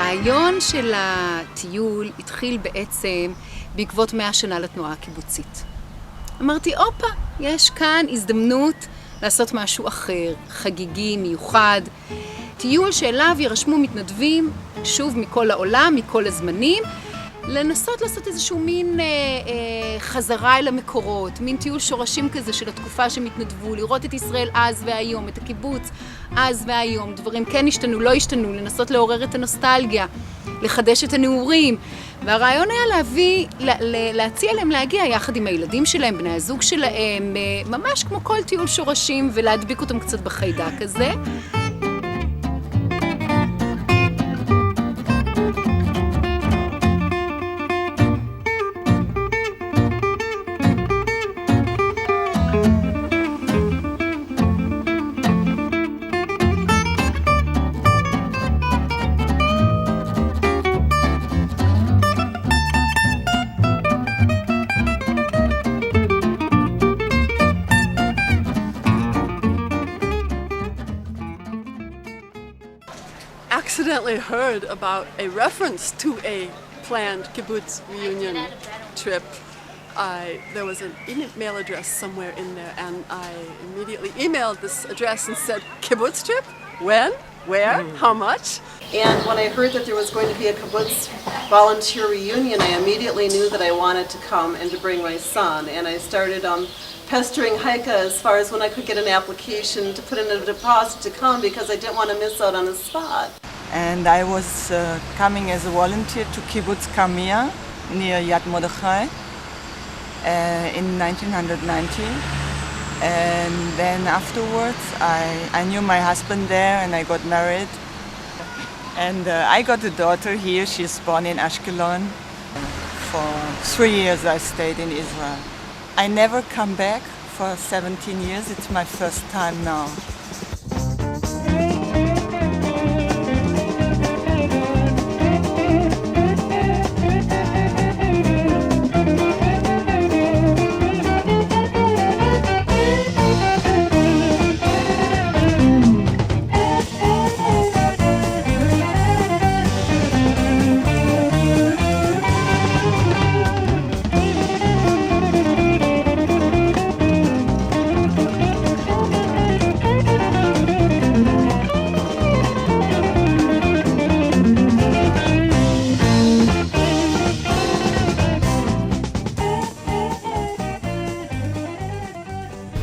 הרעיון של הטיול התחיל בעצם בעקבות 100 שנה לתנועה הקיבוצית. אמרתי, אופה, יש כאן הזדמנות לעשות משהו אחר, חגיגי, מיוחד. טיול שאליו ירשמו מתנדבים, שוב מכל העולם, מכל הזמנים, לנסות לעשות איזשהו מין חזרה אל המקורות, מין טיול שורשים כזה של התקופה שמתנדבו, לראות את ישראל אז והיום, את הקיבוץ אז והיום, דברים כן השתנו, לא השתנו, לנסות לעורר את הנוסטלגיה, לחדש את הנעורים. והרעיון היה להציע להם להגיע יחד עם הילדים שלהם, בני הזוג שלהם, ממש כמו כל טיול שורשים, ולהדביק אותם קצת בחיידק הזה. Accidentally heard about a reference to a planned kibbutz reunion trip. There was an email address somewhere in there, and I immediately emailed this address and said, kibbutz trip? When? Where? How much? And when I heard that there was going to be a kibbutz volunteer reunion, I immediately knew that I wanted to come and to bring my son. And I started pestering Heike as far as when I could get an application to put in a deposit to come, because I didn't want to miss out on a spot. And I was coming as a volunteer to Kibbutz Kamia near Yad Mordechai in 1990. And then afterwards I knew my husband there and I got married. And I got a daughter here. She's born in Ashkelon. For 3 years I stayed in Israel. I never come back for 17 years. It's my first time now.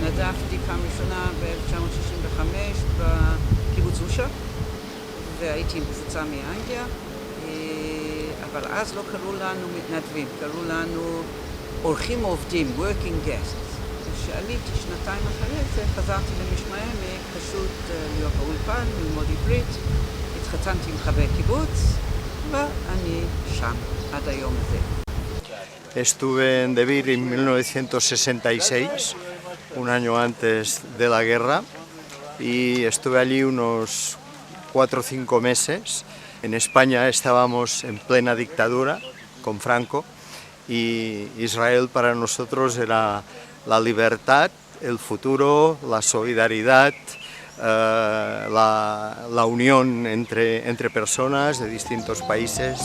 נדפתי פעם ראשונה ב-1965 בקיבוץ אושה, והייתי עם קבוצה מאנגליה, אבל אז לא קראו לנו מתנדבים, קראו לנו אורחים עובדים, working guests. כשעליתי שנתיים אחרי זה, חזרתי למשמע העמק, פשוט להיות באולפן, ללמוד עברית, התחתנתי עם חבר קיבוץ, ואני שם עד היום הזה. Estuve en Debir en 1966, un año antes de la guerra, y estuve allí unos 4 o 5 meses. En España estábamos en plena dictadura con Franco y Israel para nosotros era la libertad, el futuro, la solidaridad, la unión entre personas de distintos países.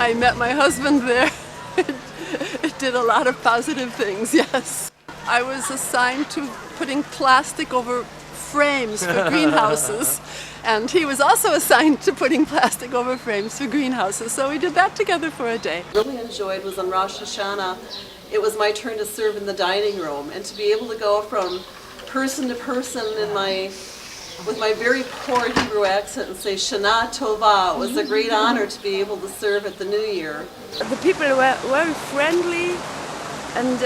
I met my husband there. It did a lot of positive things, yes. I was assigned to putting plastic over frames for greenhouses, and he was also assigned to putting plastic over frames for greenhouses, so we did that together for a day. Really enjoyed was on Rosh Hashanah. It was my turn to serve in the dining room, and to be able to go from person to person with my very poor Hebrew accent and say Shana Tova. It was a great honor to be able to serve at the New Year. The people were very friendly, and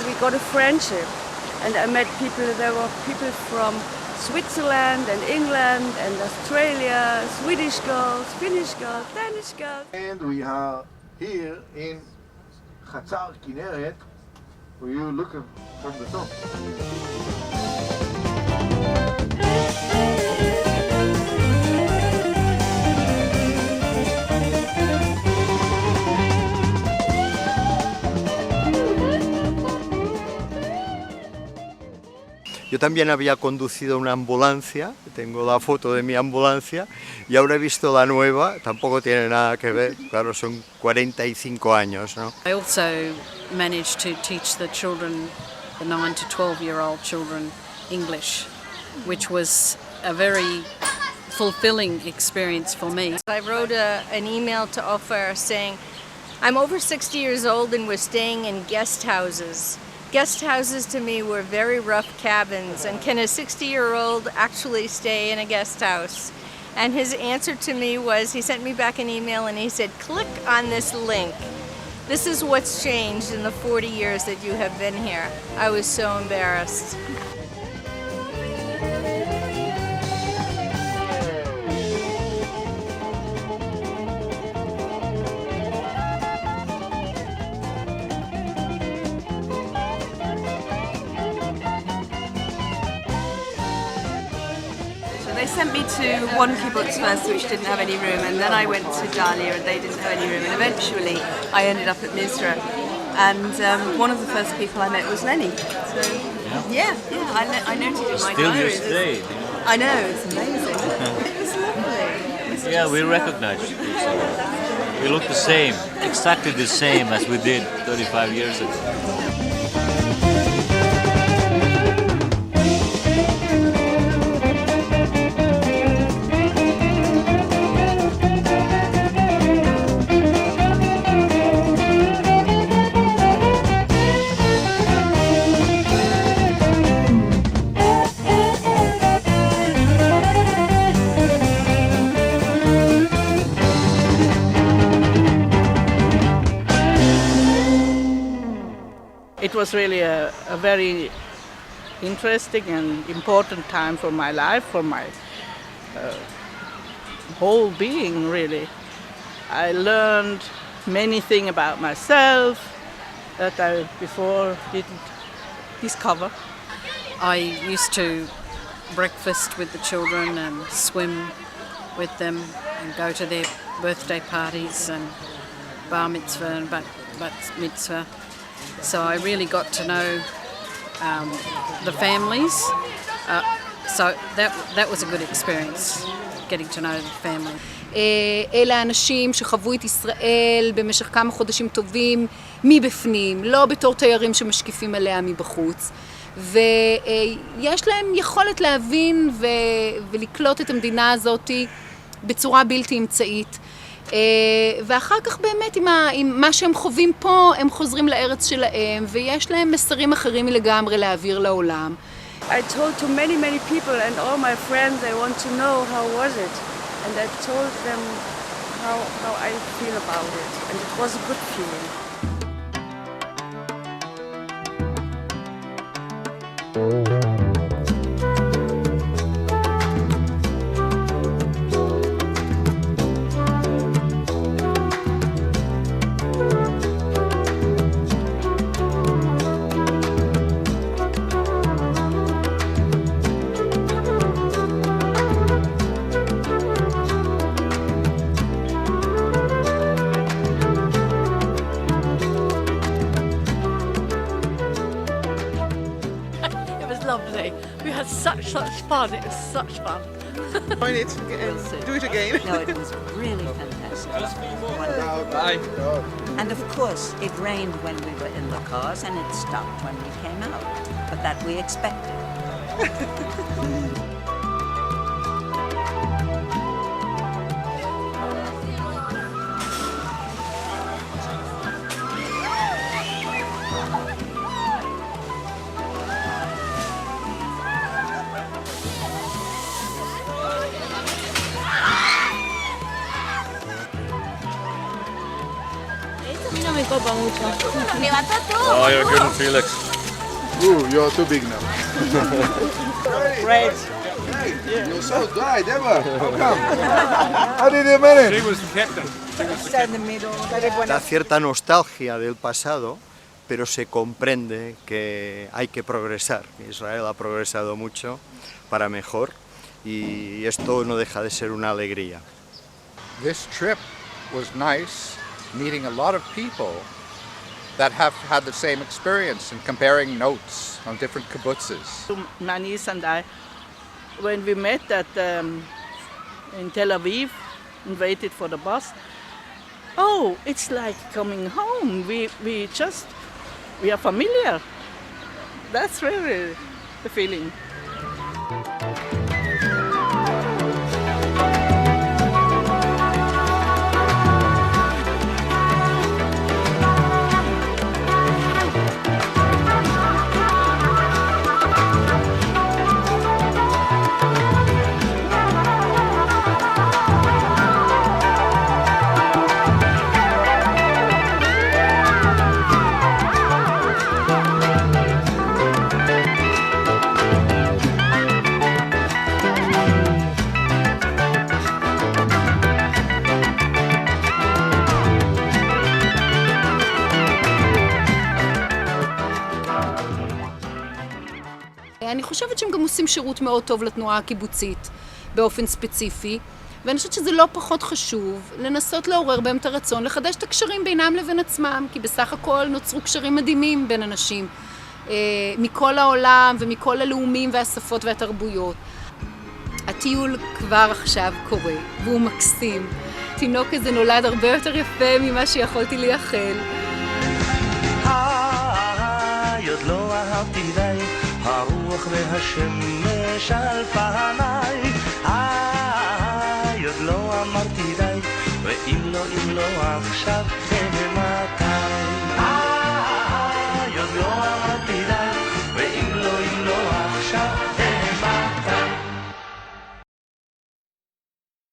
we got a friendship. And I met people, there were people from Switzerland and England and Australia, Swedish girls, Finnish girls, Danish girls. And we are here in Chatzar Kinneret, for you looking from the top. Yo también había conducido una ambulancia, tengo la foto de mi ambulancia, y ahora he visto la nueva, tampoco tiene nada que ver, claro, son 45 años, ¿no? I also managed to teach the children, the 9 to 12-year-old children, English, which was a very fulfilling experience for me. I wrote an email to Ofer saying, I'm over 60 years old and we're staying in guest houses. Guest houses to me were very rough cabins, and can a 60-year-old actually stay in a guest house? And his answer to me was, he sent me back an email and he said, click on this link. This is what's changed in the 40 years that you have been here. I was so embarrassed. They sent me to one kibbutz first, which didn't have any room, and then I went to Dalia, and they didn't have any room, and eventually I ended up at Mizra. And one of the first people I met was Lenny. So I noted in my Still diary. you stayed. I know, it's amazing. It was lovely. Yeah, we recognized each other. We look the same, exactly the same as we did 35 years ago. It was really a very interesting and important time for my life, for my whole being, really. I learned many things about myself that I before didn't discover. I used to breakfast with the children and swim with them and go to their birthday parties and bar mitzvah and bat mitzvah. So I really got to know the families. So that was a good experience, getting to know the family. אלה האנשים שחוו את ישראל במשך כמה חודשים טובים מבפנים, לא בתור תיירים שמשקיפים עליה מבחוץ. ויש להם יכולת להבין ולקלוט את המדינה הזאת בצורה בלתי אמצעית. ואחר כך באמת עם מה שהם חווים פה, הם חוזרים לארץ שלהם, ויש להם מסרים אחרים לגמרי להעביר לעולם. I told to many people and all my friends, they want to know how was it. And I told them how I feel about it. And it was a good feeling. Lovely. We had such fun. It was such fun. Find it and do it again. No, it was really fantastic. Bye. And of course, it rained when we were in the cars and it stopped when we came out. But that we expected. Oh, you're good, Felix. Ooh, you're too big now. Great. Hey, you're so dry, Deborah. How come? How did you manage? Da cierta nostalgia del pasado, pero se comprende que hay que progresar. Israel ha progresado mucho para mejor y esto no deja de ser una alegría. This trip was nice, meeting a lot of people that have had the same experience and comparing notes on different kibbutzes. My niece and I, when we met in Tel Aviv and waited for the bus, oh, it's like coming home. We are familiar. That's really the feeling. אני חושבת שהם גם עושים שירות מאוד טוב לתנועה הקיבוצית באופן ספציפי, ואני חושבת שזה לא פחות חשוב לנסות לעורר בהם את הרצון, לחדש את הקשרים בינם לבין עצמם, כי בסך הכל נוצרו קשרים מדהימים בין אנשים, מכל העולם ומכל הלאומים והשפות והתרבויות. הטיול כבר עכשיו קורה, והוא מקסים. תינוק הזה נולד הרבה יותר יפה ממה שיכולתי לייחל. עוד לא אהבתי די, הרוח והשמש על פניי. עוד לא אמרתי די, ואם לא עכשיו